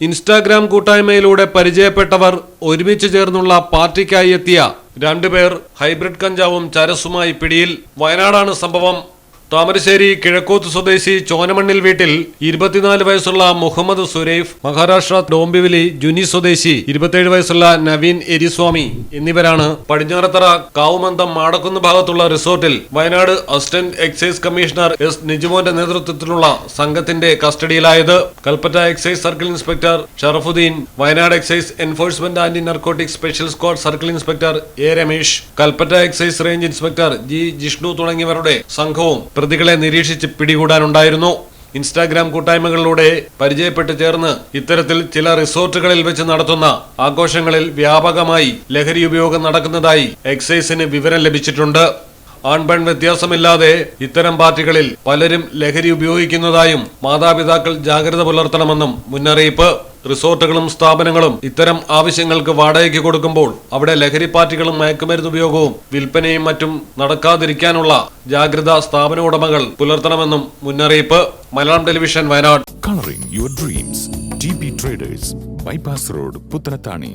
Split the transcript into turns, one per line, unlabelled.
Instagram കൂട്ടായ്മയിലൂടെ പരിചയപ്പെട്ടവർ ഒരുമിച്ച് ചേർന്നുള്ള പാർട്ടിക്കായി എത്തിയ രണ്ടുപേർ ഹൈബ്രിഡ് കഞ്ചാവും ചരസുമായി പിടിയിൽ. വയനാടാണ് സംഭവം. താമരശ്ശേരി കിഴക്കോത്ത് സ്വദേശി ചോനമണ്ണിൽ വീട്ടിൽ 24 വയസ്സുള്ള മുഹമ്മദ് സുരൈഫ്, മഹാരാഷ്ട്ര ഡോംബിവിലി ജുനി സ്വദേശി 27 വയസ്സുള്ള നവീൻ എരിസ്വാമി എന്നിവരാണ് പടിഞ്ഞാറത്തറ കാവുമന്തം മാടക്കുന്ന് ഭാഗത്തുള്ള റിസോർട്ടിൽ Wayanad assistant excise commissioner S നിജുമോന്റെ നേതൃത്വത്തിലുള്ള സംഘത്തിന്റെ കസ്റ്റഡിയിലായത്. Kalpetta excise circle inspector Sharafuddin, Wayanad excise enforcement anti narcotic special squad circle inspector A Ramesh, Kalpetta excise range inspector G Jishnu തുടങ്ങിയവരുടെ സംഘവും പ്രതികളെ നിരീക്ഷിച്ച് പിടികൂടാനുണ്ടായിരുന്നു. ഇൻസ്റ്റാഗ്രാം കൂട്ടായ്മകളിലൂടെ പരിചയപ്പെട്ട് ചേർന്ന് ഇത്തരത്തിൽ ചില റിസോർട്ടുകളിൽ വെച്ച് നടത്തുന്ന ആഘോഷങ്ങളിൽ വ്യാപകമായി ലഹരി ഉപയോഗം നടക്കുന്നതായി എക്സൈസിന് വിവരം ലഭിച്ചിട്ടുണ്ട്. ആൺപെൺ വ്യത്യാസമില്ലാതെ ഇത്തരം പാർട്ടികളിൽ പലരും ലഹരി ഉപയോഗിക്കുന്നതായും മാതാപിതാക്കൾ ജാഗ്രത പുലർത്തണമെന്നും മുന്നറിയിപ്പ്. റിസോർട്ടുകളും സ്ഥാപനങ്ങളും ഇത്തരം ആവശ്യങ്ങൾക്ക് വാടകയ്ക്ക് കൊടുക്കുമ്പോൾ അവിടെ ലഹരി പാർട്ടികളും മയക്കുമരുന്ന് ഉപയോഗവും വിൽപ്പനയും മറ്റും നടക്കാതിരിക്കാനുള്ള ജാഗ്രത സ്ഥാപന ഉടമകൾ പുലർത്തണമെന്നും മുന്നറിയിപ്പ്. Malayalam television, Wayanad.
Coloring your dreams. TB Traders, Bypass Road, Puttanatani.